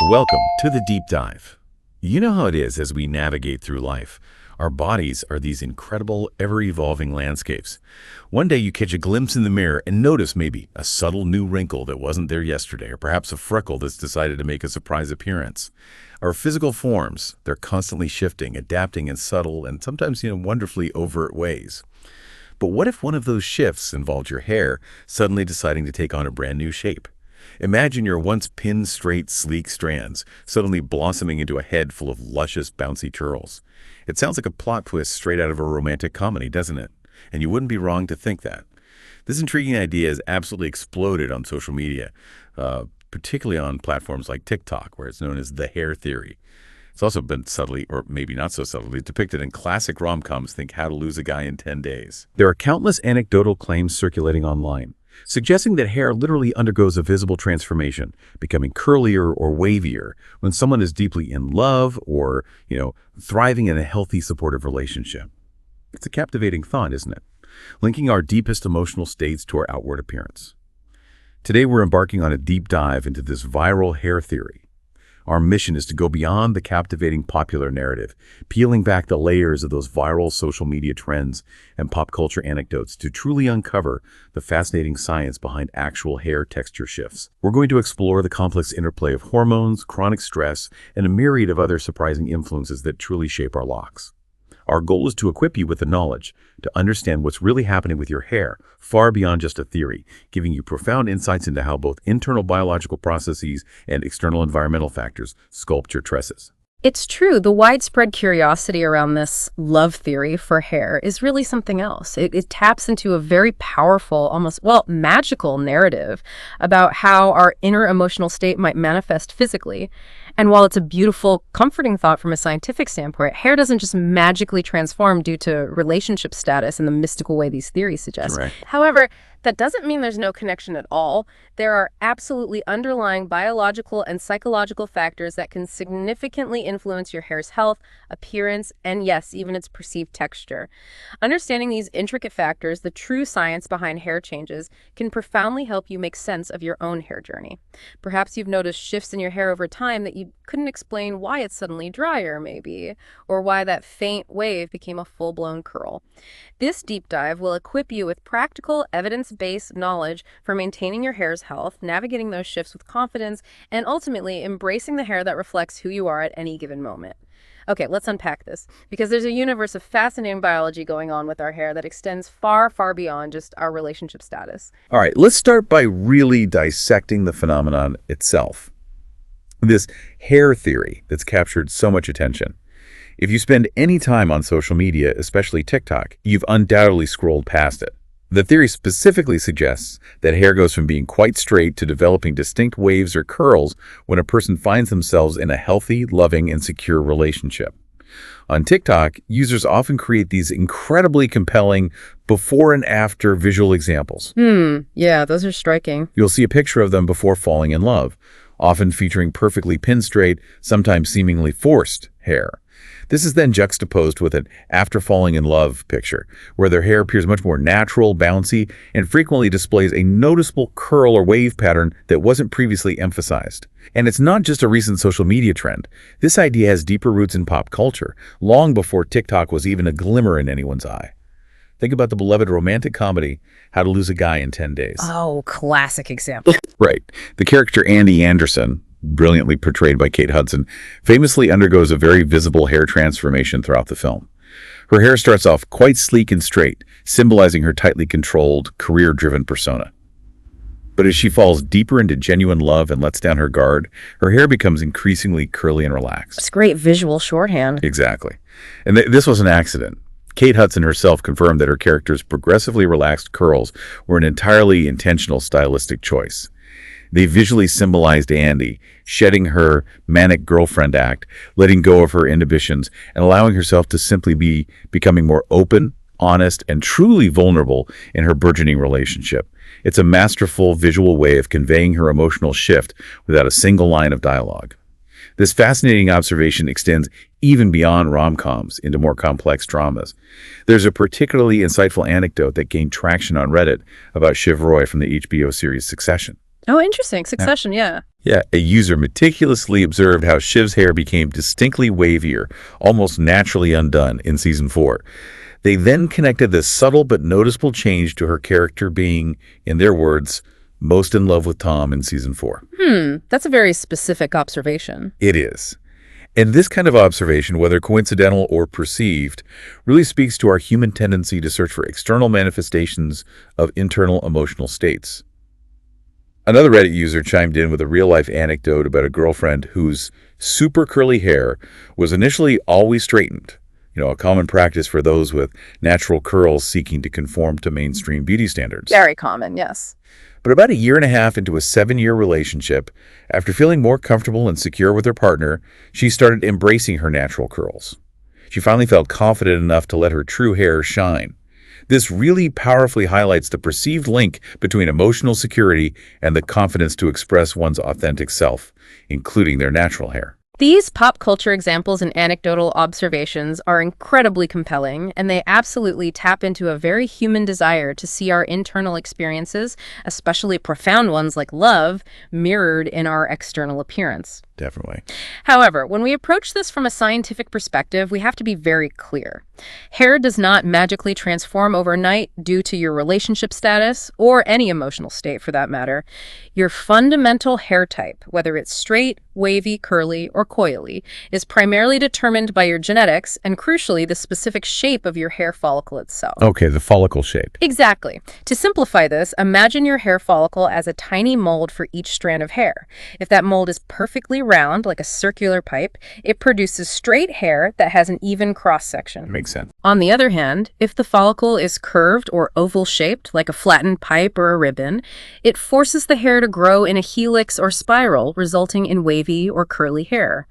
Welcome to the Deep Dive. You know how it is as we navigate through life. Our bodies are these incredible, ever-evolving landscapes. One day you catch a glimpse in the mirror and notice maybe a subtle new wrinkle that wasn't there yesterday, or perhaps a freckle that's decided to make a surprise appearance. Our physical forms, they're constantly shifting, adapting in subtle and sometimes, wonderfully overt ways. But what if one of those shifts involved your hair suddenly deciding to take on a brand new shape? Imagine your once pin-straight, sleek strands suddenly blossoming into a head full of luscious, bouncy curls. It sounds like a plot twist straight out of a romantic comedy, doesn't it? And you wouldn't be wrong to think that. This intriguing idea has absolutely exploded on social media, particularly on platforms like TikTok, where it's known as the hair theory. It's also been subtly, or maybe not so subtly, depicted in classic rom-coms. Think How to Lose a Guy in 10 Days. There are countless anecdotal claims circulating online, suggesting that hair literally undergoes a visible transformation, becoming curlier or wavier when someone is deeply in love or, thriving in a healthy, supportive relationship. It's a captivating thought, isn't it? Linking our deepest emotional states to our outward appearance. Today, we're embarking on a deep dive into this viral hair theory. Our mission is to go beyond the captivating popular narrative, peeling back the layers of those viral social media trends and pop culture anecdotes to truly uncover the fascinating science behind actual hair texture shifts. We're going to explore the complex interplay of hormones, chronic stress, and a myriad of other surprising influences that truly shape our locks. Our goal is to equip you with the knowledge to understand what's really happening with your hair, far beyond just a theory, giving you profound insights into how both internal biological processes and external environmental factors sculpt your tresses. It's true. The widespread curiosity around this love theory for hair is really something else. It taps into a very powerful, almost, magical narrative about how our inner emotional state might manifest physically. And while it's a beautiful, comforting thought from a scientific standpoint, hair doesn't just magically transform due to relationship status in the mystical way these theories suggest. Right. However, that doesn't mean there's no connection at all. There are absolutely underlying biological and psychological factors that can significantly influence your hair's health, appearance, and yes, even its perceived texture. Understanding these intricate factors, the true science behind hair changes, can profoundly help you make sense of your own hair journey. Perhaps you've noticed shifts in your hair over time that you couldn't explain why it's suddenly drier, maybe, or why that faint wave became a full-blown curl. This deep dive will equip you with practical, evidence-based knowledge for maintaining your hair's health, navigating those shifts with confidence, and ultimately embracing the hair that reflects who you are at any given moment. Okay, let's unpack this, because there's a universe of fascinating biology going on with our hair that extends far, far beyond just our relationship status. All right, let's start by really dissecting the phenomenon itself. This hair theory that's captured so much attention. If you spend any time on social media, especially TikTok, you've undoubtedly scrolled past it. The theory specifically suggests that hair goes from being quite straight to developing distinct waves or curls when a person finds themselves in a healthy, loving, and secure relationship. On TikTok, users often create these incredibly compelling before and after visual examples. Yeah, those are striking. You'll see a picture of them before falling in love, often featuring perfectly pin-straight, sometimes seemingly forced hair. This is then juxtaposed with an after falling in love picture, where their hair appears much more natural, bouncy, and frequently displays a noticeable curl or wave pattern that wasn't previously emphasized. And it's not just a recent social media trend. This idea has deeper roots in pop culture, long before TikTok was even a glimmer in anyone's eye. Think about the beloved romantic comedy, How to Lose a Guy in 10 Days. Oh, classic example. Right. The character Andy Anderson, brilliantly portrayed by Kate Hudson, famously undergoes a very visible hair transformation throughout the film. Her hair starts off quite sleek and straight, symbolizing her tightly controlled, career-driven persona. But as she falls deeper into genuine love and lets down her guard, her hair becomes increasingly curly and relaxed. It's great visual shorthand. Exactly. And this was an accident. Kate Hudson herself confirmed that her character's progressively relaxed curls were an entirely intentional stylistic choice. They visually symbolized Andy shedding her manic girlfriend act, letting go of her inhibitions, and allowing herself to simply be becoming more open, honest, and truly vulnerable in her burgeoning relationship. It's a masterful visual way of conveying her emotional shift without a single line of dialogue. This fascinating observation extends even beyond rom-coms into more complex dramas. There's a particularly insightful anecdote that gained traction on Reddit about Shiv Roy from the HBO series Succession. Oh, interesting. Succession, yeah. Yeah, a user meticulously observed how Shiv's hair became distinctly wavier, almost naturally undone in season 4. They then connected this subtle but noticeable change to her character being, in their words, most in love with Tom in season 4. That's a very specific observation. It is. And this kind of observation, whether coincidental or perceived, really speaks to our human tendency to search for external manifestations of internal emotional states. Another Reddit user chimed in with a real-life anecdote about a girlfriend whose super curly hair was initially always straightened, a common practice for those with natural curls seeking to conform to mainstream beauty standards. Very common, yes. But about a year and a half into a 7-year relationship, after feeling more comfortable and secure with her partner, she started embracing her natural curls. She finally felt confident enough to let her true hair shine. This really powerfully highlights the perceived link between emotional security and the confidence to express one's authentic self, including their natural hair. These pop culture examples and anecdotal observations are incredibly compelling, and they absolutely tap into a very human desire to see our internal experiences, especially profound ones like love, mirrored in our external appearance. Definitely. However, when we approach this from a scientific perspective, we have to be very clear. Hair does not magically transform overnight due to your relationship status or any emotional state for that matter. Your fundamental hair type, whether it's straight, wavy, curly, or coily, is primarily determined by your genetics and, crucially, the specific shape of your hair follicle itself. Okay, the follicle shape. Exactly. To simplify this, imagine your hair follicle as a tiny mold for each strand of hair. If that mold is perfectly round, like a circular pipe, it produces straight hair that has an even cross-section. Makes sense. On the other hand, if the follicle is curved or oval-shaped, like a flattened pipe or a ribbon, it forces the hair to grow in a helix or spiral, resulting in wavy or curly hair.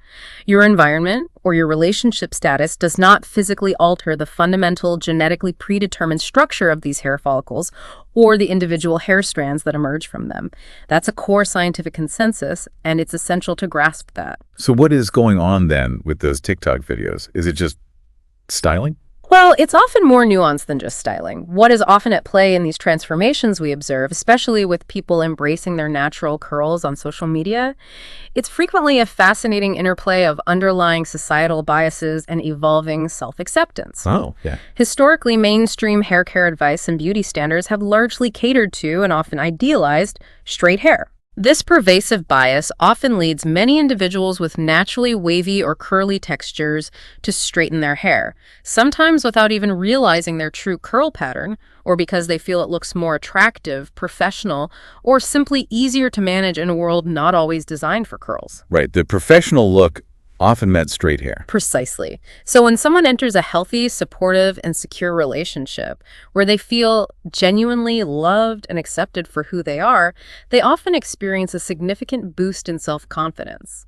Your environment or your relationship status does not physically alter the fundamental genetically predetermined structure of these hair follicles or the individual hair strands that emerge from them. That's a core scientific consensus, and it's essential to grasp that. So what is going on then with those TikTok videos? Is it just styling? Well, it's often more nuanced than just styling. What is often at play in these transformations we observe, especially with people embracing their natural curls on social media, it's frequently a fascinating interplay of underlying societal biases and evolving self-acceptance. Oh, yeah. Historically, mainstream hair care advice and beauty standards have largely catered to and often idealized straight hair. This pervasive bias often leads many individuals with naturally wavy or curly textures to straighten their hair, sometimes without even realizing their true curl pattern, or because they feel it looks more attractive, professional, or simply easier to manage in a world not always designed for curls. Right. The professional look often meant straight hair. Precisely. So when someone enters a healthy, supportive, and secure relationship where they feel genuinely loved and accepted for who they are, they often experience a significant boost in self-confidence.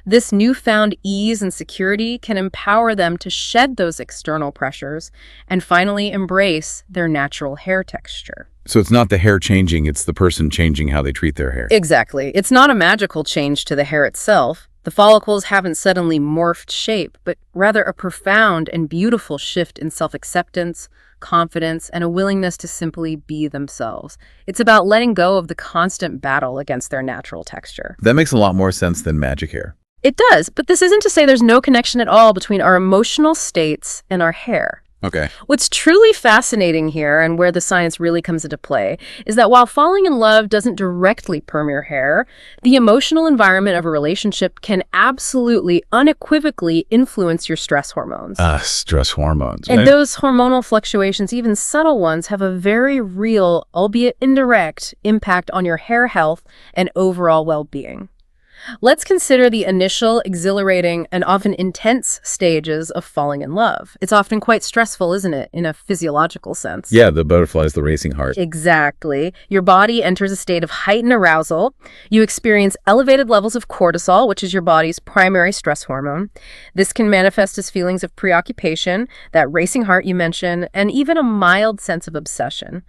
This newfound ease and security can empower them to shed those external pressures and finally embrace their natural hair texture. So it's not the hair changing, it's the person changing how they treat their hair. Exactly. It's not a magical change to the hair itself. The follicles haven't suddenly morphed shape, but rather a profound and beautiful shift in self-acceptance, confidence, and a willingness to simply be themselves. It's about letting go of the constant battle against their natural texture. That makes a lot more sense than magic hair. It does, but this isn't to say there's no connection at all between our emotional states and our hair. Okay. What's truly fascinating here, and where the science really comes into play, is that while falling in love doesn't directly perm your hair, the emotional environment of a relationship can absolutely, unequivocally influence your stress hormones. Stress hormones. And right? those hormonal fluctuations, even subtle ones, have a very real, albeit indirect, impact on your hair health and overall well-being. Let's consider the initial, exhilarating, and often intense stages of falling in love. It's often quite stressful, isn't it, in a physiological sense? Yeah, the butterflies, the racing heart. Exactly. Your body enters a state of heightened arousal. You experience elevated levels of cortisol, which is your body's primary stress hormone. This can manifest as feelings of preoccupation, that racing heart you mentioned, and even a mild sense of obsession.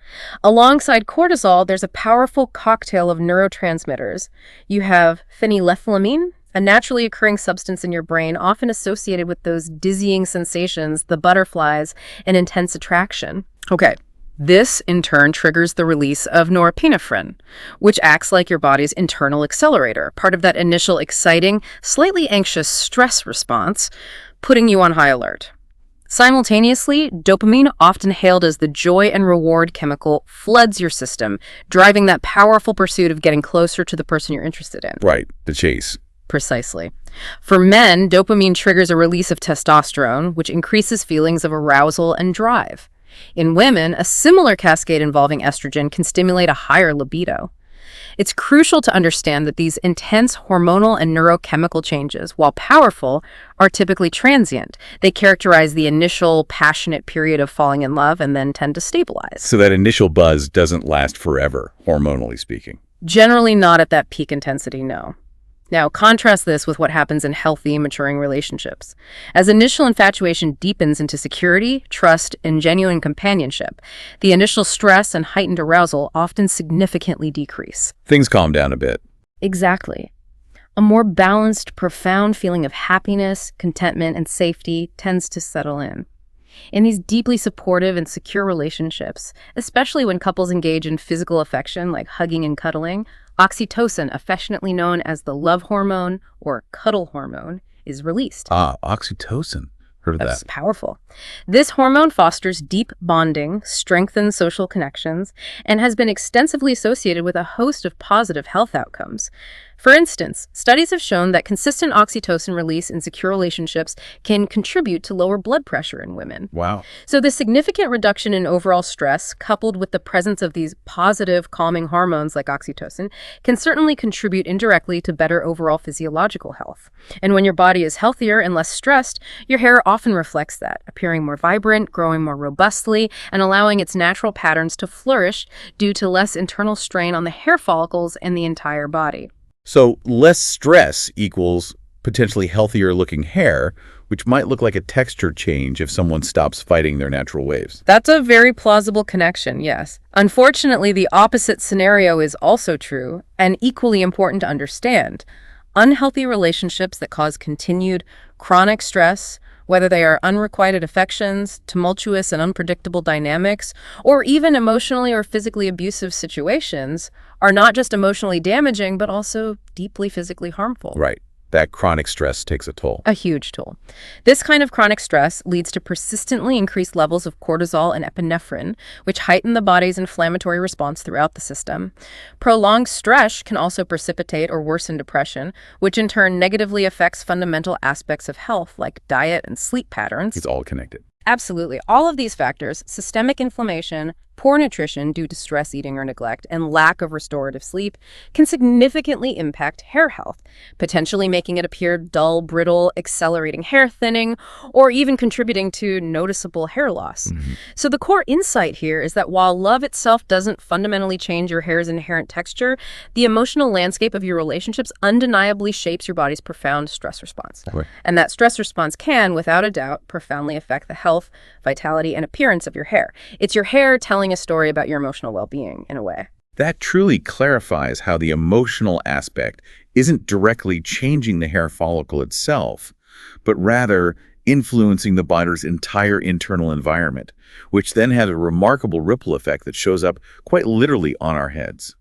Alongside cortisol, there's a powerful cocktail of neurotransmitters. You have phenylethylamine, a naturally occurring substance in your brain often associated with those dizzying sensations, the butterflies, and intense attraction. Okay, This, in turn, triggers the release of norepinephrine, which acts like your body's internal accelerator, part of that initial exciting, slightly anxious stress response, putting you on high alert. Simultaneously, dopamine, often hailed as the joy and reward chemical, floods your system, driving that powerful pursuit of getting closer to the person you're interested in. Right, the chase. Precisely. For men, dopamine triggers a release of testosterone, which increases feelings of arousal and drive. In women, a similar cascade involving estrogen can stimulate a higher libido. It's crucial to understand that these intense hormonal and neurochemical changes, while powerful, are typically transient. They characterize the initial passionate period of falling in love and then tend to stabilize. So that initial buzz doesn't last forever, hormonally speaking. Generally not at that peak intensity, no. Now, contrast this with what happens in healthy, maturing relationships. As initial infatuation deepens into security, trust, and genuine companionship, the initial stress and heightened arousal often significantly decrease. Things calm down a bit. Exactly. A more balanced, profound feeling of happiness, contentment, and safety tends to settle in. In these deeply supportive and secure relationships, especially when couples engage in physical affection like hugging and cuddling, oxytocin, affectionately known as the love hormone or cuddle hormone, is released. Oxytocin. Heard of That's that. powerful. This hormone fosters deep bonding, strengthens social connections, and has been extensively associated with a host of positive health outcomes. For instance, studies have shown that consistent oxytocin release in secure relationships can contribute to lower blood pressure in women. Wow. So the significant reduction in overall stress, coupled with the presence of these positive calming hormones like oxytocin, can certainly contribute indirectly to better overall physiological health. And when your body is healthier and less stressed, your hair often reflects that, appearing more vibrant, growing more robustly, and allowing its natural patterns to flourish due to less internal strain on the hair follicles and the entire body. So less stress equals potentially healthier looking hair, which might look like a texture change if someone stops fighting their natural waves. That's a very plausible connection, yes. Unfortunately, the opposite scenario is also true and equally important to understand. Unhealthy relationships that cause continued chronic stress, whether they are unrequited affections, tumultuous and unpredictable dynamics, or even emotionally or physically abusive situations, are not just emotionally damaging, but also deeply physically harmful. Right. That chronic stress takes a toll. A huge toll. This kind of chronic stress leads to persistently increased levels of cortisol and epinephrine, which heighten the body's inflammatory response throughout the system. Prolonged stress can also precipitate or worsen depression, which in turn negatively affects fundamental aspects of health like diet and sleep patterns. It's all connected. Absolutely. All of these factors, systemic inflammation, poor nutrition due to stress eating or neglect, and lack of restorative sleep, can significantly impact hair health, potentially making it appear dull, brittle, accelerating hair thinning, or even contributing to noticeable hair loss. So the core insight here is that while love itself doesn't fundamentally change your hair's inherent texture, the emotional landscape of your relationships undeniably shapes your body's profound stress response. Right. And that stress response can, without a doubt, profoundly affect the health, vitality, and appearance of your hair. It's your hair telling a story about your emotional well-being, in a way. That truly clarifies how the emotional aspect isn't directly changing the hair follicle itself, but rather influencing the body's entire internal environment, which then has a remarkable ripple effect that shows up quite literally on our heads.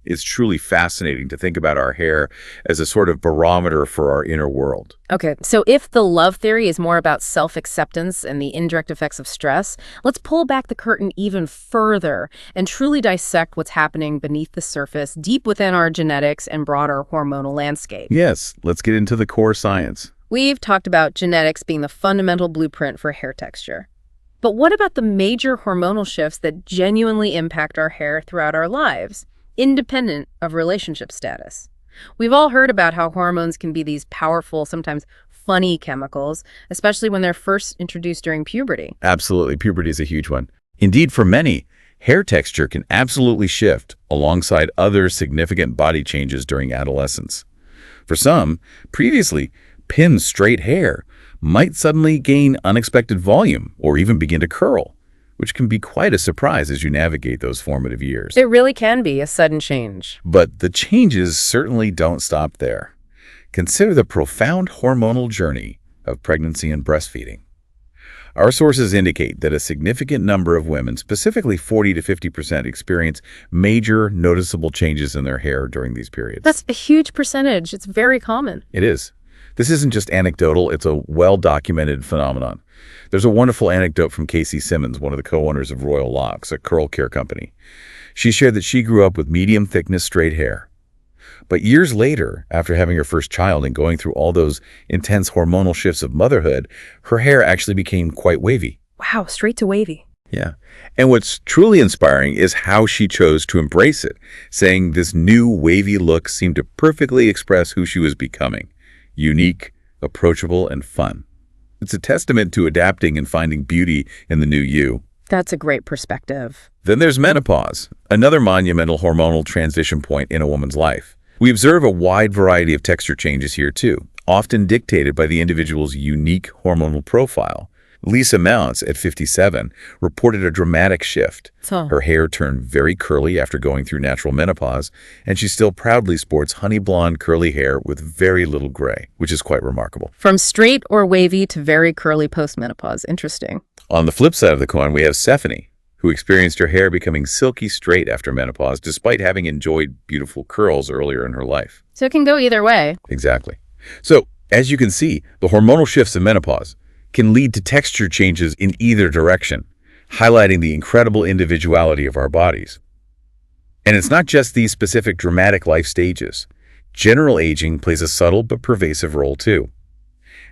It's truly fascinating to think about our hair as a sort of barometer for our inner world. Okay, so if the love theory is more about self-acceptance and the indirect effects of stress, let's pull back the curtain even further and truly dissect what's happening beneath the surface, deep within our genetics and broader hormonal landscape. Yes, let's get into the core science. We've talked about genetics being the fundamental blueprint for hair texture. But what about the major hormonal shifts that genuinely impact our hair throughout our lives, independent of relationship status? We've all heard about how hormones can be these powerful, sometimes funny chemicals, especially when they're first introduced during puberty. Absolutely, puberty is a huge one. Indeed, for many, hair texture can absolutely shift alongside other significant body changes during adolescence. For some, previously pinned straight hair might suddenly gain unexpected volume or even begin to curl, which can be quite a surprise as you navigate those formative years. It really can be a sudden change. But the changes certainly don't stop there. Consider the profound hormonal journey of pregnancy and breastfeeding. Our sources indicate that a significant number of women, specifically 40 to 50%, experience major noticeable changes in their hair during these periods. That's a huge percentage. It's very common. It is. This isn't just anecdotal, it's a well-documented phenomenon. There's a wonderful anecdote from Casey Simmons, one of the co-owners of Royal Locks, a curl care company. She shared that she grew up with medium-thickness straight hair. But years later, after having her first child and going through all those intense hormonal shifts of motherhood, her hair actually became quite wavy. Wow, straight to wavy. Yeah. And what's truly inspiring is how she chose to embrace it, saying this new wavy look seemed to perfectly express who she was becoming. Unique, approachable, and fun. It's a testament to adapting and finding beauty in the new you. That's a great perspective. Then there's menopause, another monumental hormonal transition point in a woman's life. We observe a wide variety of texture changes here too, often dictated by the individual's unique hormonal profile. Lisa Mounts, at 57, reported a dramatic shift. Her hair turned very curly after going through natural menopause, and she still proudly sports honey blonde curly hair with very little gray, which is quite remarkable. From straight or wavy to very curly post-menopause. Interesting. On the flip side of the coin, we have Stephanie, who experienced her hair becoming silky straight after menopause, despite having enjoyed beautiful curls earlier in her life. So it can go either way. Exactly. So, as you can see, the hormonal shifts in menopause can lead to texture changes in either direction, highlighting the incredible individuality of our bodies. And it's not just these specific dramatic life stages. General aging plays a subtle but pervasive role too.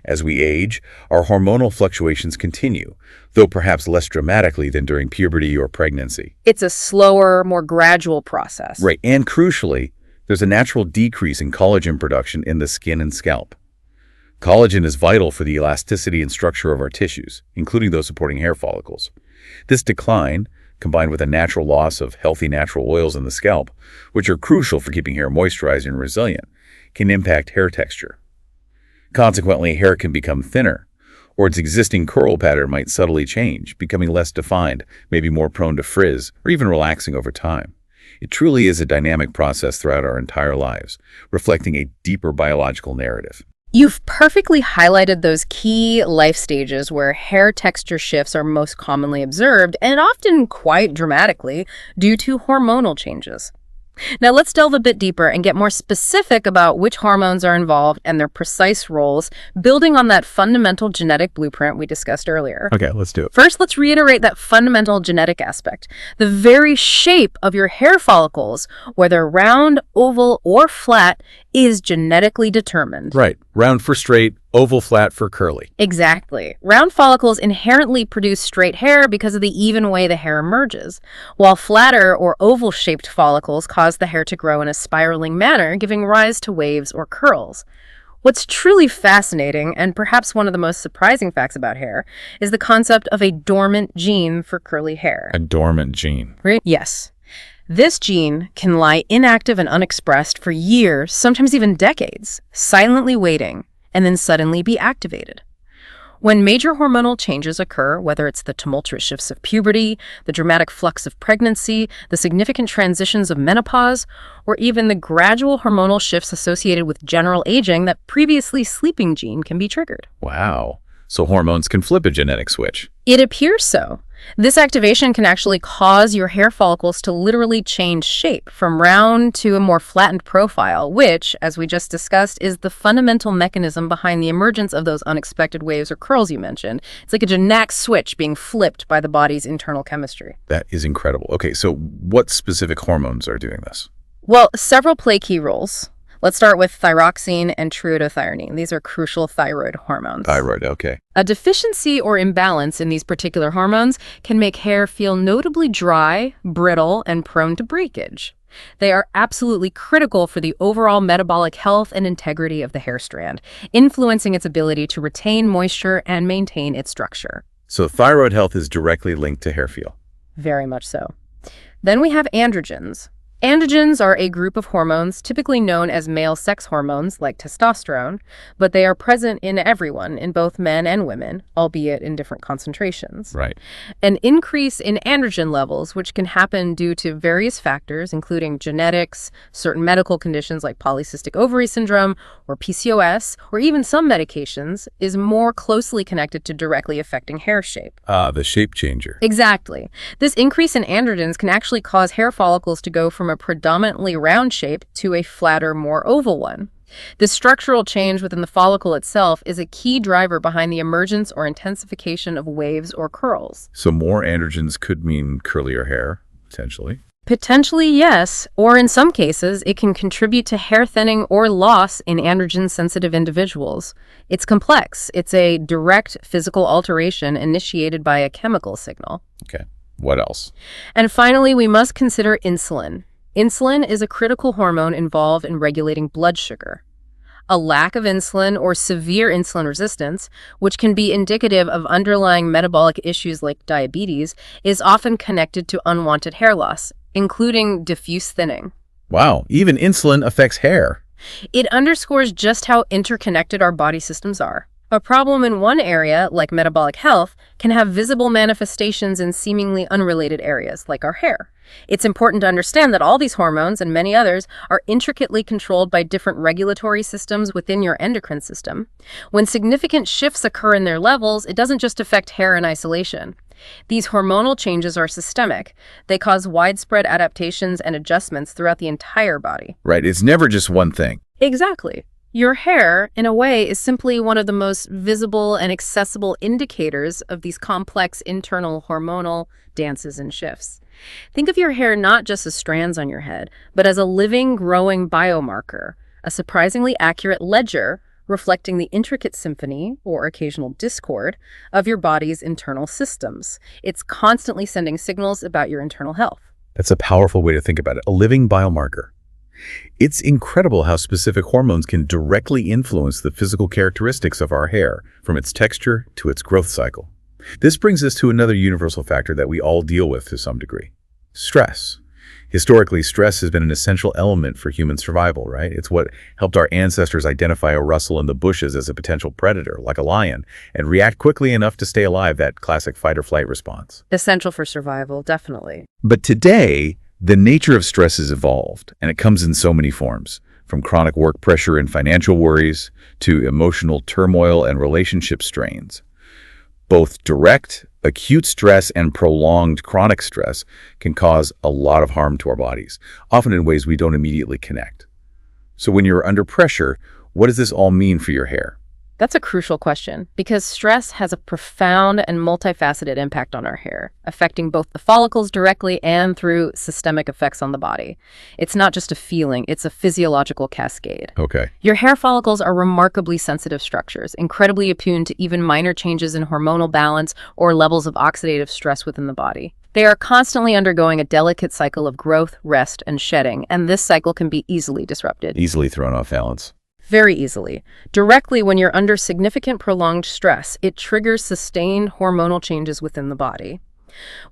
As we age, our hormonal fluctuations continue, though perhaps less dramatically than during puberty or pregnancy. It's a slower, more gradual process. Right, and crucially, there's a natural decrease in collagen production in the skin and scalp. Collagen is vital for the elasticity and structure of our tissues, including those supporting hair follicles. This decline, combined with a natural loss of healthy natural oils in the scalp, which are crucial for keeping hair moisturized and resilient, can impact hair texture. Consequently, hair can become thinner, or its existing curl pattern might subtly change, becoming less defined, maybe more prone to frizz, or even relaxing over time. It truly is a dynamic process throughout our entire lives, reflecting a deeper biological narrative. You've perfectly highlighted those key life stages where hair texture shifts are most commonly observed, and often quite dramatically, due to hormonal changes. Now let's delve a bit deeper and get more specific about which hormones are involved and their precise roles, building on that fundamental genetic blueprint we discussed earlier. Okay, let's do it. First, let's reiterate that fundamental genetic aspect. The very shape of your hair follicles, whether round, oval, or flat, is genetically determined. Right. Round for straight, oval flat for curly. Exactly. Round follicles inherently produce straight hair because of the even way the hair emerges, while flatter or oval-shaped follicles cause the hair to grow in a spiraling manner, giving rise to waves or curls. What's truly fascinating, and perhaps one of the most surprising facts about hair, is the concept of a dormant gene for curly hair. A dormant gene. Right? Yes. This gene can lie inactive and unexpressed for years, sometimes even decades, silently waiting, and then suddenly be activated. When major hormonal changes occur, whether it's the tumultuous shifts of puberty, the dramatic flux of pregnancy, the significant transitions of menopause, or even the gradual hormonal shifts associated with general aging, that previously sleeping gene can be triggered. Wow. So hormones can flip a genetic switch. It appears so. This activation can actually cause your hair follicles to literally change shape from round to a more flattened profile, which, as we just discussed, is the fundamental mechanism behind the emergence of those unexpected waves or curls you mentioned. It's like a genetic switch being flipped by the body's internal chemistry. That is incredible. Okay, so what specific hormones are doing this? Well, several play key roles. Let's start with thyroxine and triiodothyronine. These are crucial thyroid hormones. Thyroid, okay. A deficiency or imbalance in these particular hormones can make hair feel notably dry, brittle, and prone to breakage. They are absolutely critical for the overall metabolic health and integrity of the hair strand, influencing its ability to retain moisture and maintain its structure. So thyroid health is directly linked to hair feel. Very much so. Then we have androgens. Androgens are a group of hormones typically known as male sex hormones like testosterone, but they are present in everyone, in both men and women, albeit in different concentrations. Right. An increase in androgen levels, which can happen due to various factors, including genetics, certain medical conditions like polycystic ovary syndrome or PCOS, or even some medications, is more closely connected to directly affecting hair shape. The shape changer. Exactly. This increase in androgens can actually cause hair follicles to go from a predominantly round shape to a flatter, more oval one. This structural change within the follicle itself is a key driver behind the emergence or intensification of waves or curls. So more androgens could mean curlier hair, potentially. Potentially, yes, or in some cases, it can contribute to hair thinning or loss in androgen-sensitive individuals. It's complex. It's a direct physical alteration initiated by a chemical signal. Okay. What else? And finally, we must consider insulin. Insulin is a critical hormone involved in regulating blood sugar. A lack of insulin or severe insulin resistance, which can be indicative of underlying metabolic issues like diabetes, is often connected to unwanted hair loss, including diffuse thinning. Wow, even insulin affects hair. It underscores just how interconnected our body systems are. A problem in one area, like metabolic health, can have visible manifestations in seemingly unrelated areas, like our hair. It's important to understand that all these hormones and many others are intricately controlled by different regulatory systems within your endocrine system. When significant shifts occur in their levels, it doesn't just affect hair in isolation. These hormonal changes are systemic. They cause widespread adaptations and adjustments throughout the entire body. Right, it's never just one thing. Exactly. Your hair, in a way, is simply one of the most visible and accessible indicators of these complex internal hormonal dances and shifts. Think of your hair not just as strands on your head, but as a living, growing biomarker, a surprisingly accurate ledger reflecting the intricate symphony, or occasional discord, of your body's internal systems. It's constantly sending signals about your internal health. That's a powerful way to think about it, a living biomarker. It's incredible how specific hormones can directly influence the physical characteristics of our hair, from its texture to its growth cycle. This brings us to another universal factor that we all deal with to some degree: stress. Historically, stress has been an essential element for human survival, right? It's what helped our ancestors identify a rustle in the bushes as a potential predator, like a lion, and react quickly enough to stay alive, that classic fight-or-flight response. Essential for survival, definitely. But today, the nature of stress has evolved, and it comes in so many forms, from chronic work pressure and financial worries to emotional turmoil and relationship strains. Both direct, acute stress and prolonged chronic stress can cause a lot of harm to our bodies, often in ways we don't immediately connect. So when you're under pressure, what does this all mean for your hair? That's a crucial question, because stress has a profound and multifaceted impact on our hair, affecting both the follicles directly and through systemic effects on the body. It's not just a feeling, it's a physiological cascade. Okay. Your hair follicles are remarkably sensitive structures, incredibly attuned to even minor changes in hormonal balance or levels of oxidative stress within the body. They are constantly undergoing a delicate cycle of growth, rest, and shedding, and this cycle can be easily disrupted. Easily thrown off balance. Very easily. Directly when you're under significant prolonged stress, it triggers sustained hormonal changes within the body.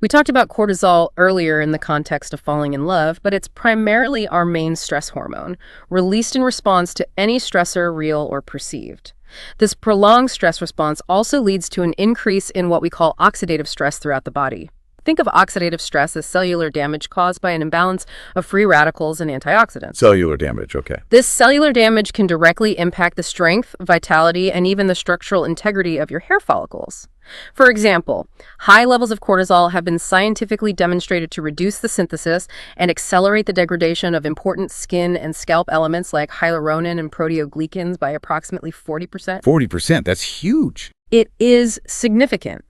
We talked about cortisol earlier in the context of falling in love, but it's primarily our main stress hormone, released in response to any stressor, real or perceived. This prolonged stress response also leads to an increase in what we call oxidative stress throughout the body. Think of oxidative stress as cellular damage caused by an imbalance of free radicals and antioxidants. Cellular damage, okay. This cellular damage can directly impact the strength, vitality, and even the structural integrity of your hair follicles. For example, high levels of cortisol have been scientifically demonstrated to reduce the synthesis and accelerate the degradation of important skin and scalp elements like hyaluronan and proteoglycans by approximately 40%. 40%, that's huge. It is significant.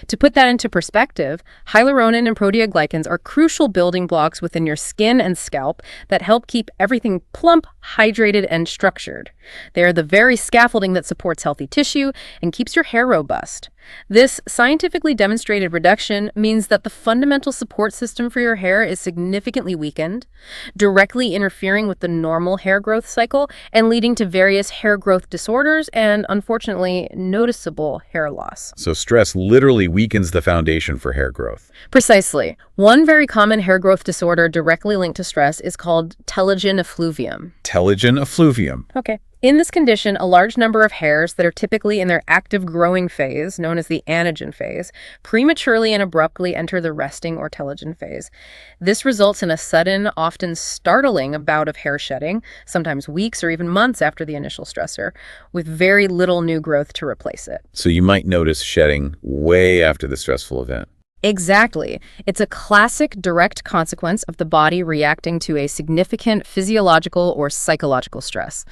To put that into perspective, hyaluronan and proteoglycans are crucial building blocks within your skin and scalp that help keep everything plump, hydrated, and structured. They are the very scaffolding that supports healthy tissue and keeps your hair robust. This scientifically demonstrated reduction means that the fundamental support system for your hair is significantly weakened, directly interfering with the normal hair growth cycle and leading to various hair growth disorders and, unfortunately, noticeable hair loss. So stress literally weakens the foundation for hair growth. Precisely. One very common hair growth disorder directly linked to stress is called telogen effluvium. Telogen effluvium. Okay. In this condition, a large number of hairs that are typically in their active growing phase, known as the anagen phase, prematurely and abruptly enter the resting or telogen phase. This results in a sudden, often startling bout of hair shedding, sometimes weeks or even months after the initial stressor, with very little new growth to replace it. So you might notice shedding way after the stressful event. Exactly. It's a classic direct consequence of the body reacting to a significant physiological or psychological stress.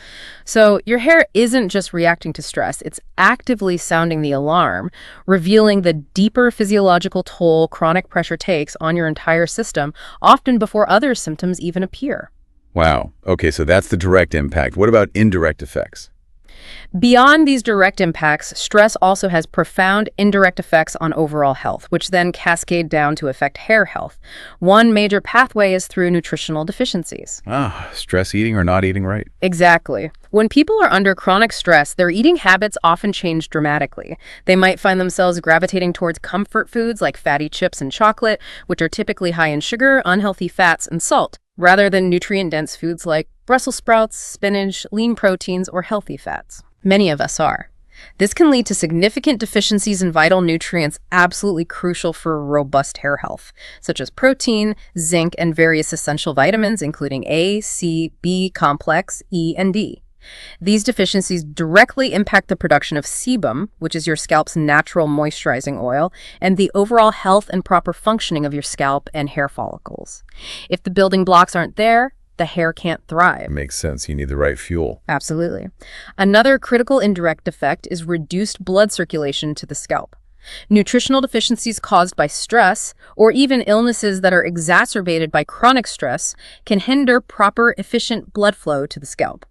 So your hair isn't just reacting to stress, it's actively sounding the alarm, revealing the deeper physiological toll chronic pressure takes on your entire system, often before other symptoms even appear. Wow. Okay, so that's the direct impact. What about indirect effects? Beyond these direct impacts, stress also has profound indirect effects on overall health, which then cascade down to affect hair health. One major pathway is through nutritional deficiencies. Stress eating or not eating right. Exactly. When people are under chronic stress, their eating habits often change dramatically. They might find themselves gravitating towards comfort foods like fatty chips and chocolate, which are typically high in sugar, unhealthy fats, and salt, rather than nutrient-dense foods like Brussels sprouts, spinach, lean proteins, or healthy fats. Many of us are. This can lead to significant deficiencies in vital nutrients absolutely crucial for robust hair health, such as protein, zinc, and various essential vitamins, including A, C, B complex, E, and D. These deficiencies directly impact the production of sebum, which is your scalp's natural moisturizing oil, and the overall health and proper functioning of your scalp and hair follicles. If the building blocks aren't there, the hair can't thrive. Makes sense. You need the right fuel. Absolutely. Another critical indirect effect is reduced blood circulation to the scalp. Nutritional deficiencies caused by stress, or even illnesses that are exacerbated by chronic stress, can hinder proper, efficient blood flow to the scalp.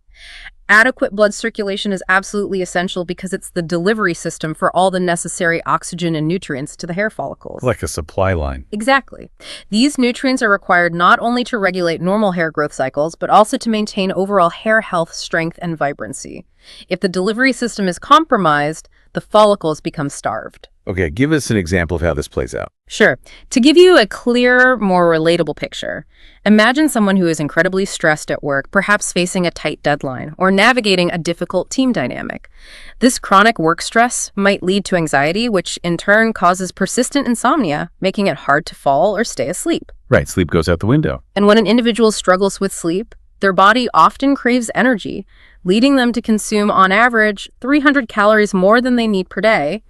Adequate blood circulation is absolutely essential because it's the delivery system for all the necessary oxygen and nutrients to the hair follicles. Like a supply line. Exactly. These nutrients are required not only to regulate normal hair growth cycles, but also to maintain overall hair health, strength, and vibrancy. If the delivery system is compromised, the follicles become starved. Okay, give us an example of how this plays out. Sure. To give you a clearer, more relatable picture, imagine someone who is incredibly stressed at work, perhaps facing a tight deadline or navigating a difficult team dynamic. This chronic work stress might lead to anxiety, which in turn causes persistent insomnia, making it hard to fall or stay asleep. Right, sleep goes out the window. And when an individual struggles with sleep, their body often craves energy, leading them to consume, on average, 300 calories more than they need per day.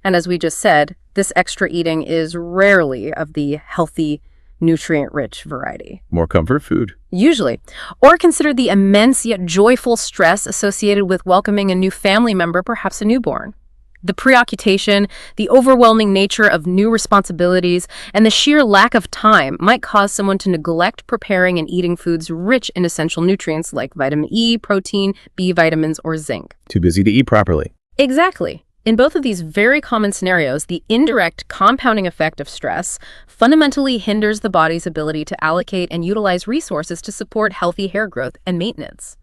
And as we just said, this extra eating is rarely of the healthy, nutrient-rich variety. More comfort food. Usually. Or consider the immense yet joyful stress associated with welcoming a new family member, perhaps a newborn. The preoccupation, the overwhelming nature of new responsibilities, and the sheer lack of time might cause someone to neglect preparing and eating foods rich in essential nutrients like vitamin E, protein, B vitamins, or zinc. Too busy to eat properly. Exactly. In both of these very common scenarios, the indirect compounding effect of stress fundamentally hinders the body's ability to allocate and utilize resources to support healthy hair growth and maintenance.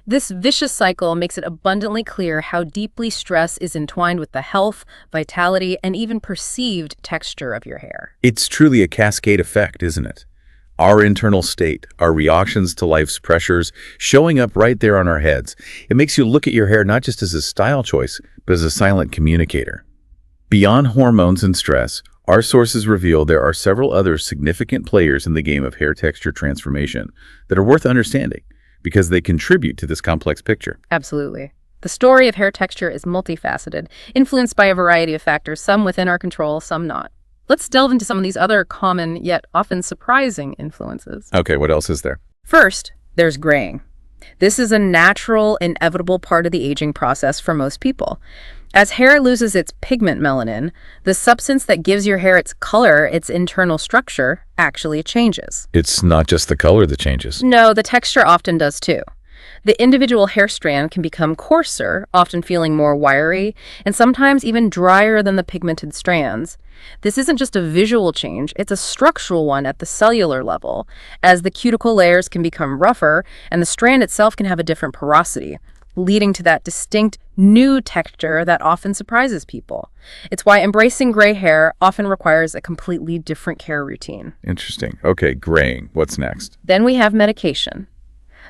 This vicious cycle makes it abundantly clear how deeply stress is entwined with the health, vitality, and even perceived texture of your hair. It's truly a cascade effect, isn't it? Our internal state, our reactions to life's pressures, showing up right there on our heads. It makes you look at your hair not just as a style choice, but as a silent communicator. Beyond hormones and stress, our sources reveal there are several other significant players in the game of hair texture transformation that are worth understanding because they contribute to this complex picture. Absolutely. The story of hair texture is multifaceted, influenced by a variety of factors, some within our control, some not. Let's delve into some of these other common yet often surprising influences. Okay, what else is there? First, there's graying. This is a natural, inevitable part of the aging process for most people. As hair loses its pigment melanin, the substance that gives your hair its color, its internal structure, actually changes. It's not just the color that changes. No, the texture often does too. The individual hair strand can become coarser, often feeling more wiry, and sometimes even drier than the pigmented strands. This isn't just a visual change, it's a structural one at the cellular level, as the cuticle layers can become rougher and the strand itself can have a different porosity, leading to that distinct new texture that often surprises people. It's why embracing gray hair often requires a completely different care routine. Interesting. Okay, graying. What's next? Then we have medication.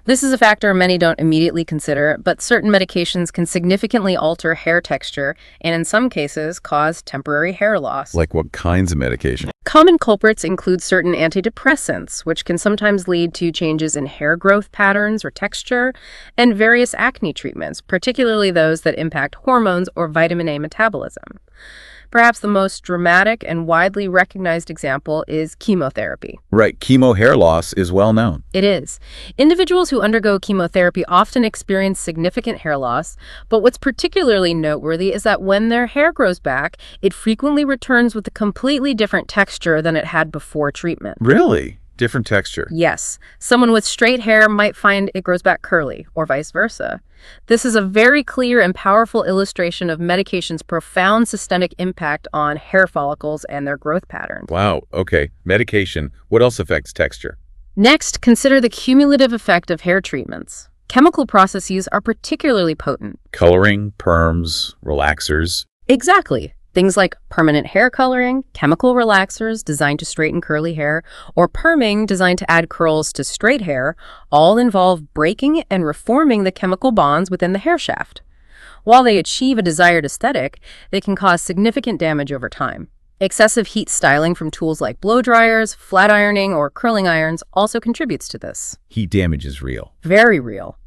This is a factor many don't immediately consider, but certain medications can significantly alter hair texture and in some cases cause temporary hair loss. Like what kinds of medication? Common culprits include certain antidepressants, which can sometimes lead to changes in hair growth patterns or texture, and various acne treatments, particularly those that impact hormones or vitamin A metabolism. Perhaps the most dramatic and widely recognized example is chemotherapy. Right, chemo hair loss is well known. It is. Individuals who undergo chemotherapy often experience significant hair loss, but what's particularly noteworthy is that when their hair grows back, it frequently returns with a completely different texture than it had before treatment. Really? Different texture. Yes, someone with straight hair might find it grows back curly, or vice versa. This is a very clear and powerful illustration of medication's profound systemic impact on hair follicles and their growth patterns. Wow, okay. Medication. What else affects texture? Next, consider the cumulative effect of hair treatments. Chemical processes are particularly potent. Coloring, perms, relaxers. Exactly. Things like permanent hair coloring, chemical relaxers designed to straighten curly hair, or perming designed to add curls to straight hair, all involve breaking and reforming the chemical bonds within the hair shaft. While they achieve a desired aesthetic, they can cause significant damage over time. Excessive heat styling from tools like blow dryers, flat ironing, or curling irons also contributes to this. Heat damage is real. Very real.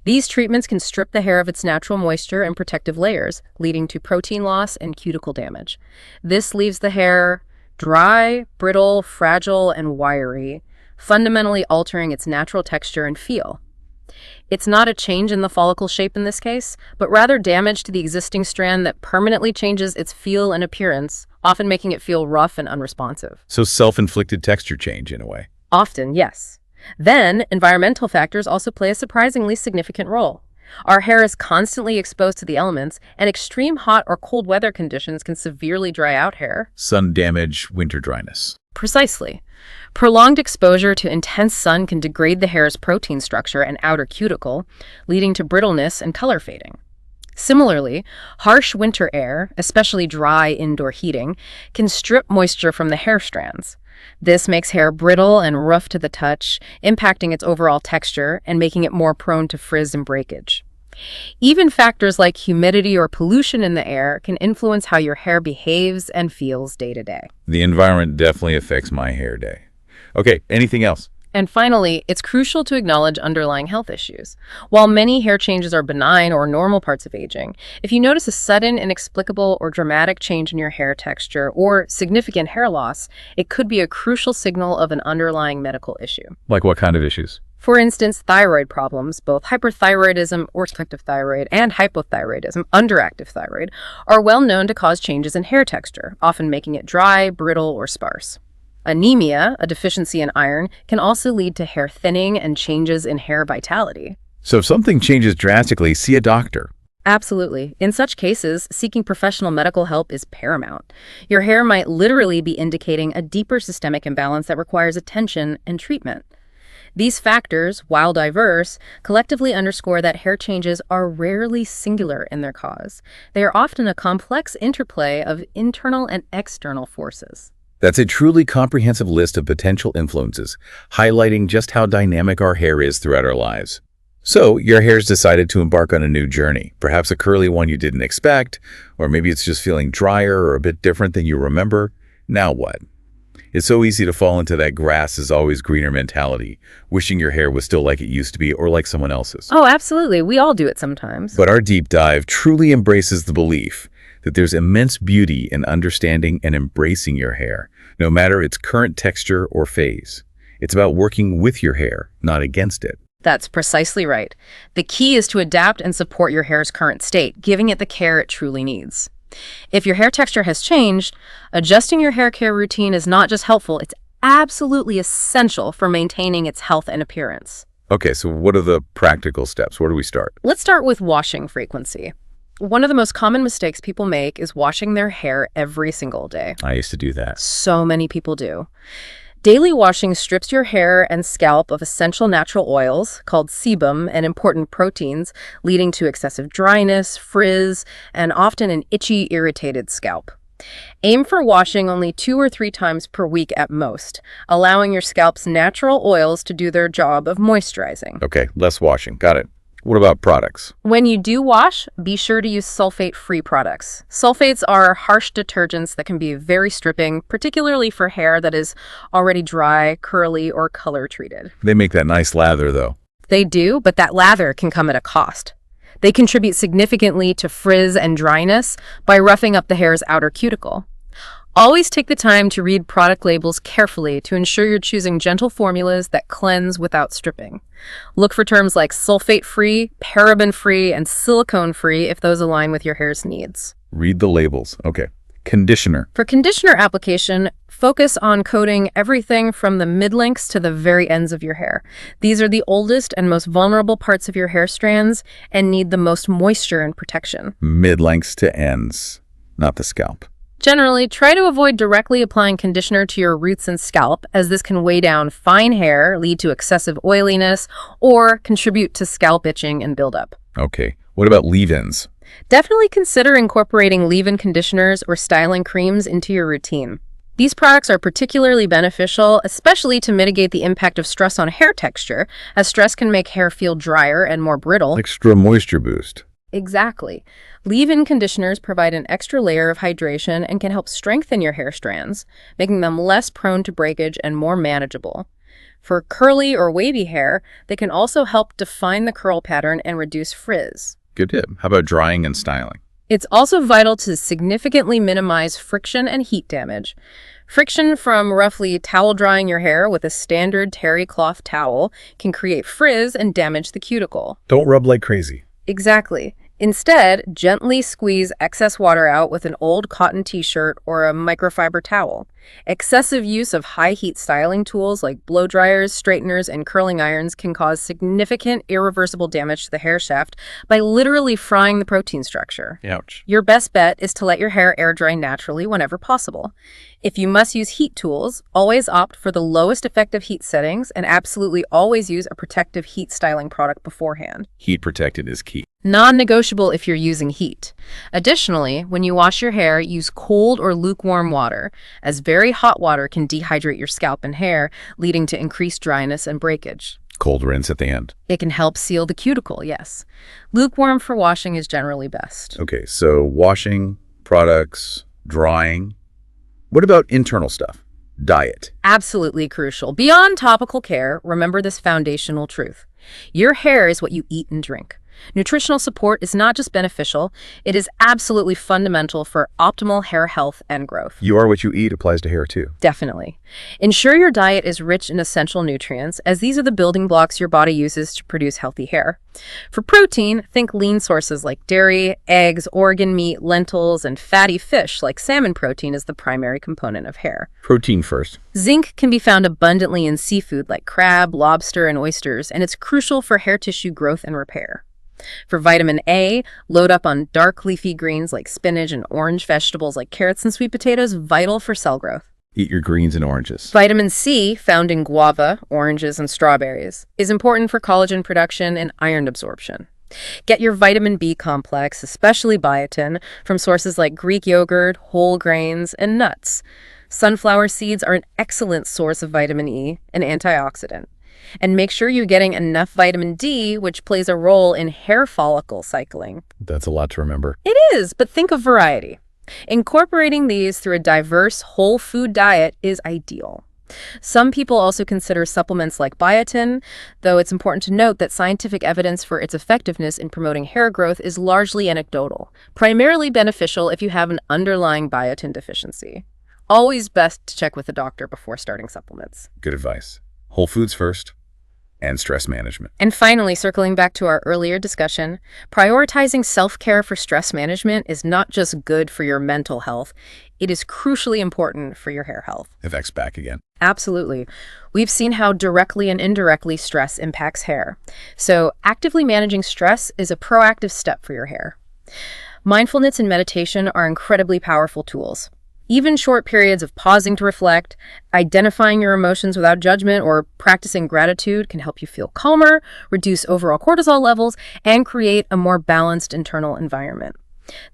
These treatments can strip the hair of its natural moisture and protective layers, leading to protein loss and cuticle damage. This leaves the hair dry, brittle, fragile, and wiry, fundamentally altering its natural texture and feel. It's not a change in the follicle shape in this case, but rather damage to the existing strand that permanently changes its feel and appearance, often making it feel rough and unresponsive. So self-inflicted texture change in a way. Often, yes. Then, environmental factors also play a surprisingly significant role. Our hair is constantly exposed to the elements, and extreme hot or cold weather conditions can severely dry out hair. Sun damage, winter dryness. Precisely. Prolonged exposure to intense sun can degrade the hair's protein structure and outer cuticle, leading to brittleness and color fading. Similarly, harsh winter air, especially dry indoor heating, can strip moisture from the hair strands. This makes hair brittle and rough to the touch, impacting its overall texture and making it more prone to frizz and breakage. Even factors like humidity or pollution in the air can influence how your hair behaves and feels day to day. The environment definitely affects my hair day. Okay, anything else? And finally, it's crucial to acknowledge underlying health issues. While many hair changes are benign or normal parts of aging, if you notice a sudden, inexplicable, or dramatic change in your hair texture or significant hair loss, it could be a crucial signal of an underlying medical issue. Like what kind of issues? For instance, thyroid problems, both hyperthyroidism or selective thyroid and hypothyroidism, underactive thyroid, are well known to cause changes in hair texture, often making it dry, brittle, or sparse. Anemia, a deficiency in iron, can also lead to hair thinning and changes in hair vitality. So if something changes drastically, see a doctor. Absolutely. In such cases, seeking professional medical help is paramount. Your hair might literally be indicating a deeper systemic imbalance that requires attention and treatment. These factors, while diverse, collectively underscore that hair changes are rarely singular in their cause. They are often a complex interplay of internal and external forces. That's a truly comprehensive list of potential influences, highlighting just how dynamic our hair is throughout our lives. So, your hair's decided to embark on a new journey, perhaps a curly one you didn't expect, or maybe it's just feeling drier or a bit different than you remember. Now what? It's so easy to fall into that grass is always greener mentality, wishing your hair was still like it used to be or like someone else's. Oh, absolutely. We all do it sometimes. But our deep dive truly embraces the belief that there's immense beauty in understanding and embracing your hair, no matter its current texture or phase. It's about working with your hair, not against it. That's precisely right. The key is to adapt and support your hair's current state, giving it the care it truly needs. If your hair texture has changed, adjusting your hair care routine is not just helpful, it's absolutely essential for maintaining its health and appearance. Okay, so what are the practical steps? Where do we start? Let's start with washing frequency. One of the most common mistakes people make is washing their hair every single day. I used to do that. So many people do. Daily washing strips your hair and scalp of essential natural oils called sebum and important proteins, leading to excessive dryness, frizz, and often an itchy, irritated scalp. Aim for washing only 2 or 3 times per week at most, allowing your scalp's natural oils to do their job of moisturizing. Okay, less washing. Got it. What about products? When you do wash, be sure to use sulfate-free products. Sulfates are harsh detergents that can be very stripping, particularly for hair that is already dry, curly, or color-treated. They make that nice lather, though. They do, but that lather can come at a cost. They contribute significantly to frizz and dryness by roughing up the hair's outer cuticle. Always take the time to read product labels carefully to ensure you're choosing gentle formulas that cleanse without stripping. Look for terms like sulfate-free, paraben-free, and silicone-free if those align with your hair's needs. Read the labels. Okay. Conditioner. For conditioner application, focus on coating everything from the mid-lengths to the very ends of your hair. These are the oldest and most vulnerable parts of your hair strands and need the most moisture and protection. Mid-lengths to ends, not the scalp. Generally, try to avoid directly applying conditioner to your roots and scalp, as this can weigh down fine hair, lead to excessive oiliness, or contribute to scalp itching and buildup. Okay. What about leave-ins? Definitely consider incorporating leave-in conditioners or styling creams into your routine. These products are particularly beneficial, especially to mitigate the impact of stress on hair texture, as stress can make hair feel drier and more brittle. Extra moisture boost. Exactly. Leave-in conditioners provide an extra layer of hydration and can help strengthen your hair strands, making them less prone to breakage and more manageable. For curly or wavy hair, they can also help define the curl pattern and reduce frizz. Good tip. How about drying and styling? It's also vital to significantly minimize friction and heat damage. Friction from roughly towel drying your hair with a standard terry cloth towel can create frizz and damage the cuticle. Don't rub like crazy. Exactly. Instead, gently squeeze excess water out with an old cotton t-shirt or a microfiber towel. Excessive use of high-heat styling tools like blow dryers, straighteners, and curling irons can cause significant irreversible damage to the hair shaft by literally frying the protein structure. Ouch. Your best bet is to let your hair air dry naturally whenever possible. If you must use heat tools, always opt for the lowest effective heat settings and absolutely always use a protective heat styling product beforehand. Heat protected is key. Non-negotiable if you're using heat. Additionally, when you wash your hair, use cold or lukewarm water, as very hot water can dehydrate your scalp and hair, leading to increased dryness and breakage. Cold rinse at the end. It can help seal the cuticle, yes. Lukewarm for washing is generally best. Okay, so washing, products, drying. What about internal stuff? Diet. Absolutely crucial. Beyond topical care, remember this foundational truth. Your hair is what you eat and drink. Nutritional support is not just beneficial, it is absolutely fundamental for optimal hair health and growth. You are what you eat applies to hair too. Definitely. Ensure your diet is rich in essential nutrients, as these are the building blocks your body uses to produce healthy hair. For protein, think lean sources like dairy, eggs, organ meat, lentils, and fatty fish like salmon protein is the primary component of hair. Protein first. Zinc can be found abundantly in seafood like crab, lobster, and oysters, and it's crucial for hair tissue growth and repair. For vitamin A, load up on dark leafy greens like spinach and orange vegetables like carrots and sweet potatoes, vital for cell growth. Eat your greens and oranges. Vitamin C, found in guava, oranges, and strawberries, is important for collagen production and iron absorption. Get your vitamin B complex, especially biotin, from sources like Greek yogurt, whole grains, and nuts. Sunflower seeds are an excellent source of vitamin E, an antioxidant. And make sure you're getting enough vitamin D, which plays a role in hair follicle cycling. That's a lot to remember. It is, but think of variety. Incorporating these through a diverse whole food diet is ideal. Some people also consider supplements like biotin, though it's important to note that scientific evidence for its effectiveness in promoting hair growth is largely anecdotal, primarily beneficial if you have an underlying biotin deficiency. Always best to check with a doctor before starting supplements. Good advice. Whole foods first. and stress management. And finally, circling back to our earlier discussion, prioritizing self-care for stress management is not just good for your mental health, it is crucially important for your hair health. Effects back again. Absolutely. We've seen how directly and indirectly stress impacts hair. So actively managing stress is a proactive step for your hair. Mindfulness and meditation are incredibly powerful tools. Even short periods of pausing to reflect, identifying your emotions without judgment, or practicing gratitude can help you feel calmer, reduce overall cortisol levels, and create a more balanced internal environment.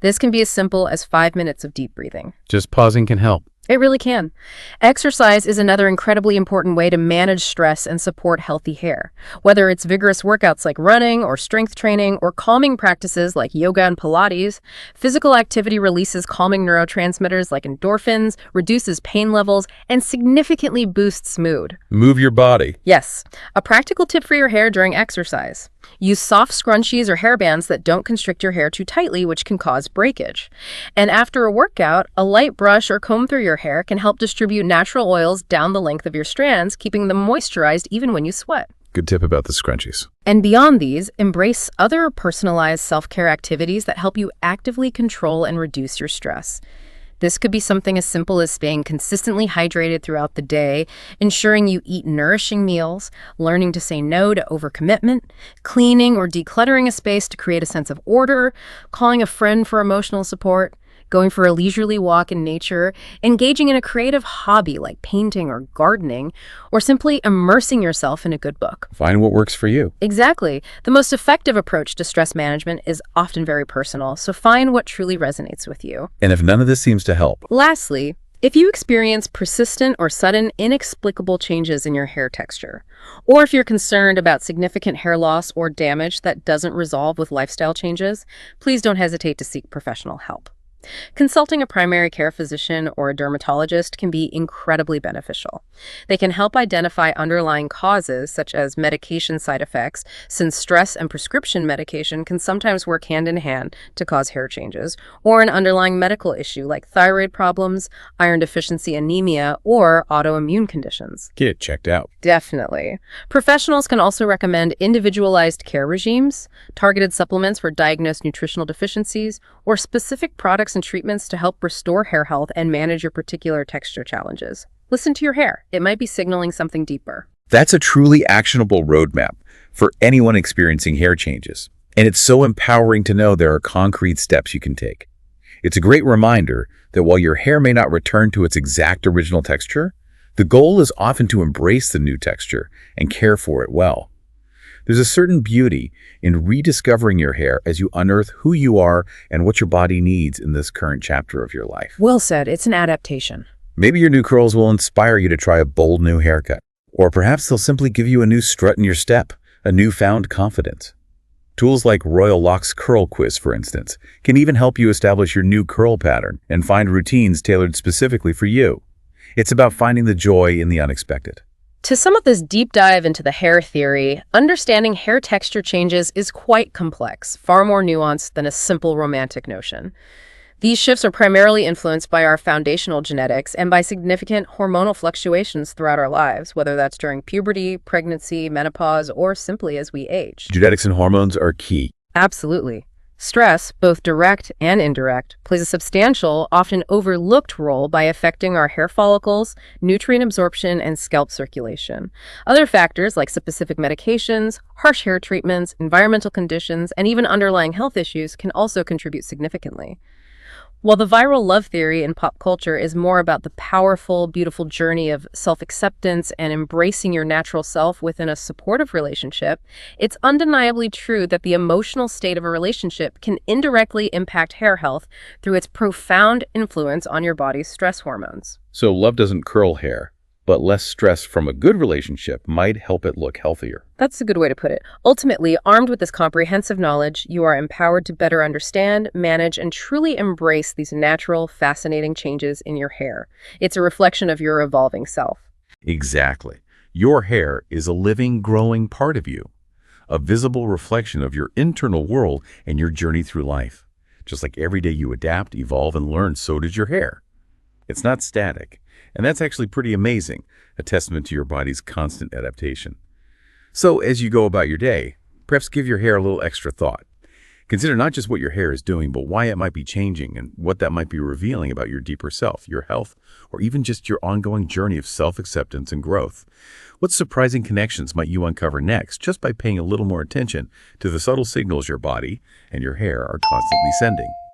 This can be as simple as 5 minutes of deep breathing. Just pausing can help. It really can. Exercise is another incredibly important way to manage stress and support healthy hair. Whether it's vigorous workouts like running or strength training or calming practices like yoga and Pilates, physical activity releases calming neurotransmitters like endorphins, reduces pain levels, and significantly boosts mood. Move your body. Yes. A practical tip for your hair during exercise. Use soft scrunchies or hairbands that don't constrict your hair too tightly, which can cause breakage. And after a workout, a light brush or comb through your hair can help distribute natural oils down the length of your strands, keeping them moisturized even when you sweat. Good tip about the scrunchies. And beyond these, embrace other personalized self-care activities that help you actively control and reduce your stress. This could be something as simple as staying consistently hydrated throughout the day, ensuring you eat nourishing meals, learning to say no to overcommitment, cleaning or decluttering a space to create a sense of order, calling a friend for emotional support, going for a leisurely walk in nature, engaging in a creative hobby like painting or gardening, or simply immersing yourself in a good book. Find what works for you. Exactly. The most effective approach to stress management is often very personal, so find what truly resonates with you. And if none of this seems to help, Lastly, if you experience persistent or sudden inexplicable changes in your hair texture, or if you're concerned about significant hair loss or damage that doesn't resolve with lifestyle changes, please don't hesitate to seek professional help. Consulting a primary care physician or a dermatologist can be incredibly beneficial. They can help identify underlying causes, such as medication side effects, since stress and prescription medication can sometimes work hand in hand to cause hair changes, or an underlying medical issue like thyroid problems, iron deficiency anemia, or autoimmune conditions. get it checked out. Definitely. Professionals can also recommend individualized care regimes, targeted supplements for diagnosed nutritional deficiencies, or specific products and treatments to help restore hair health and manage your particular texture challenges. Listen to your hair. It might be signaling something deeper. That's a truly actionable roadmap for anyone experiencing hair changes. And it's so empowering to know there are concrete steps you can take. It's a great reminder that while your hair may not return to its exact original texture, the goal is often to embrace the new texture and care for it well. There's a certain beauty in rediscovering your hair as you unearth who you are and what your body needs in this current chapter of your life. Well said. It's an adaptation. Maybe your new curls will inspire you to try a bold new haircut. Or perhaps they'll simply give you a new strut in your step, a newfound confidence. Tools like Royal Lock's Curl Quiz, for instance, can even help you establish your new curl pattern and find routines tailored specifically for you. It's about finding the joy in the unexpected. To sum up this deep dive into the hair theory, understanding hair texture changes is quite complex, far more nuanced than a simple romantic notion. These shifts are primarily influenced by our foundational genetics and by significant hormonal fluctuations throughout our lives, whether that's during puberty, pregnancy, menopause, or simply as we age. Genetics and hormones are key. Absolutely. Stress, both direct and indirect, plays a substantial, often overlooked role by affecting our hair follicles, nutrient absorption, and scalp circulation. Other factors like specific medications, harsh hair treatments, environmental conditions, and even underlying health issues can also contribute significantly. While the viral love theory in pop culture is more about the powerful, beautiful journey of self-acceptance and embracing your natural self within a supportive relationship, it's undeniably true that the emotional state of a relationship can indirectly impact hair health through its profound influence on your body's stress hormones. So love doesn't curl hair, but less stress from a good relationship might help it look healthier. That's a good way to put it. Ultimately, armed with this comprehensive knowledge, you are empowered to better understand, manage, and truly embrace these natural, fascinating changes in your hair. It's a reflection of your evolving self. Exactly. Your hair is a living, growing part of you, a visible reflection of your internal world and your journey through life. Just like every day you adapt, evolve, and learn, so does your hair. It's not static, and that's actually pretty amazing, a testament to your body's constant adaptation. So as you go about your day, perhaps give your hair a little extra thought. Consider not just what your hair is doing, but why it might be changing and what that might be revealing about your deeper self, your health, or even just your ongoing journey of self-acceptance and growth. What surprising connections might you uncover next just by paying a little more attention to the subtle signals your body and your hair are constantly sending?